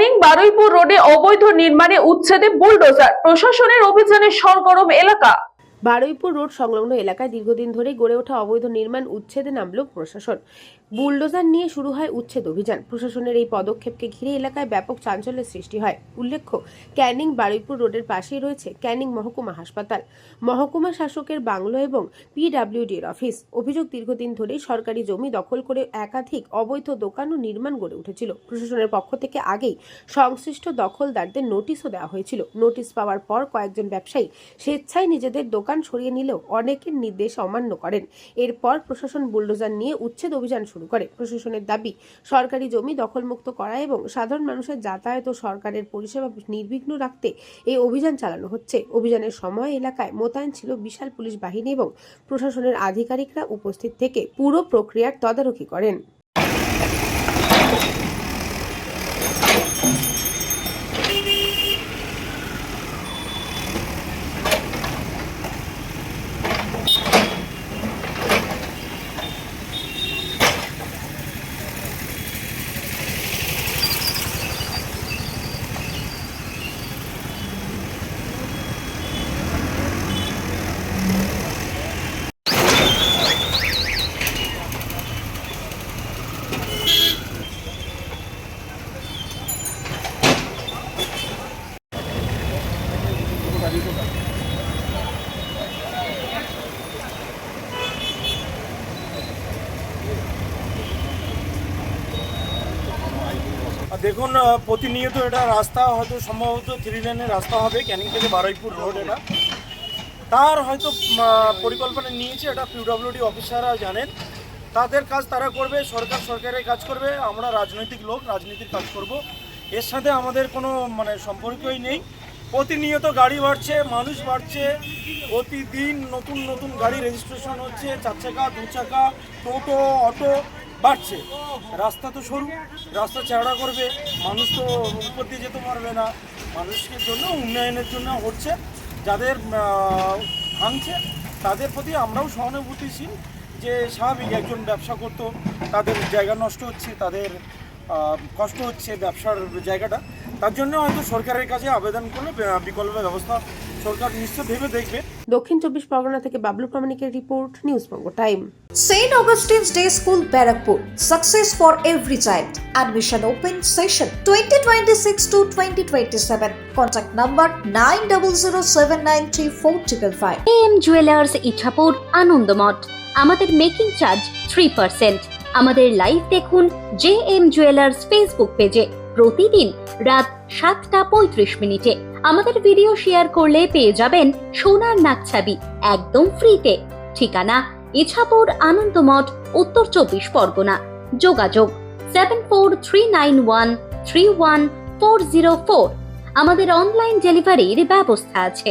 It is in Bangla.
ক্যানিং বারুইপুর রোডে অবৈধ নির্মাণে উচ্ছেদে বুলডোজার, প্রশাসনের অভিযানে সরগরম এলাকা। বারুইপুর রোড সংলগ্ন এলাকায় দীর্ঘদিন ধরে গড়ে ওঠা অবৈধ নির্মাণ উচ্ছেদে নামল প্রশাসন। বুলডোজার নিয়ে শুরু হয় উচ্ছেদ অভিযান। প্রশাসনের এই পদক্ষেপকে ঘিরে এলাকায় ব্যাপক চাঞ্চল্যের সৃষ্টি হয়। উল্লেখ্য, ক্যানিং বারুইপুর রোডের পাশেই রয়েছে ক্যানিং মহকুমা হাসপাতাল, মহকুমা শাসকের বাংলো এবং পিডব্লিউডির অফিস। অভিযোগ, দীর্ঘদিন ধরেই সরকারি জমি দখল করে একাধিক অবৈধ দোকান ও নির্মাণ গড়ে উঠেছিল। প্রশাসনের পক্ষ থেকে আগেই সংশ্লিষ্ট দখলদারদের নোটিশও দেওয়া হয়েছিল। নোটিশ পাওয়ার পর কয়েকজন ব্যবসায়ী স্বেচ্ছায় নিজেদের দোকান সরিয়ে নিলেও অনেকের নির্দেশ অমান্য করেন। এরপর প্রশাসন বুলডোজার নিয়ে উচ্ছেদ অভিযান শুরু করে। প্রশাসনের দাবি, সরকারি জমি দখলমুক্ত করা এবং সাধারণ মানুষের যাতায়াত ও সরকারের পরিষেবা নির্বিঘ্ন রাখতে এই অভিযান চালানো হচ্ছে। অভিযানের সময় এলাকায় মোতায়েন ছিল বিশাল পুলিশ বাহিনী এবং প্রশাসনের আধিকারিকরা উপস্থিত থেকে পুরো প্রক্রিয়ার তদারকি করেন। দেখুন, প্রতিনিয়ত এটা রাস্তা হয়তো সম্ভবত 3 লেনের রাস্তা হবে ক্যানিং থেকে বারুইপুর রোড। এটা তার হয়তো পরিকল্পনা নিয়েছে, এটা পিডব্লিউডি অফিসাররা জানেন। তাদের কাজ তারা করবে, সরকারের কাজ করবে। আমরা রাজনৈতিক লোক, রাজনীতির কাজ করব। এর সাথে আমাদের কোনো সম্পর্কই নেই। প্রতিনিয়ত গাড়ি বাড়ছে, মানুষ বাড়ছে, প্রতিদিন নতুন নতুন গাড়ি রেজিস্ট্রেশন হচ্ছে, 4 চাকা 2 চাকা টোটো অটো বাড়ছে। রাস্তা তো সরু, রাস্তা চওড়া করবে, মানুষ তো উপর দিয়ে যেতে পারবে না। মানুষের জন্য, উন্নয়নের জন্য হচ্ছে। যাদের ভাঙছে তাদের প্রতি আমরাও সহানুভূতিশীল, যে স্বাভাবিক একজন ব্যবসা করতো, তাদের জায়গা নষ্ট হচ্ছে, তাদের কষ্ট হচ্ছে ব্যবসার জায়গাটা। তার জন্য হয়তো সরকারের কাছে আবেদন করলে বিকল্প ব্যবস্থা সরকার নিশ্চয় ভেবে দেখবে। দক্ষিণ 24 পরগনা থেকে Bablu প্রামাণিকের report, news Banga time. St. Augustine's Day School, Barakpur. Success for every child. Admission open session 2026 to 2027. Contact number 9007934555. AM Jewelers Ichhapur Anandamath. আমাদের মেকিং চার্জ 3%। আমাদের লাইভ দেখুন JM Jewelers ফেসবুক পেজে প্রতিদিন রাত 7:35 আমাদের ভিডিও শেয়ার করলে পেয়ে যাবেন সোনার নাকছাবি একদম ফ্রিতে। ঠিকানা ইছাপুর আনন্দমঠ, উত্তর 24 পরগনা। যোগাযোগ 7439131404। আমাদের অনলাইন ডেলিভারির ব্যবস্থা আছে।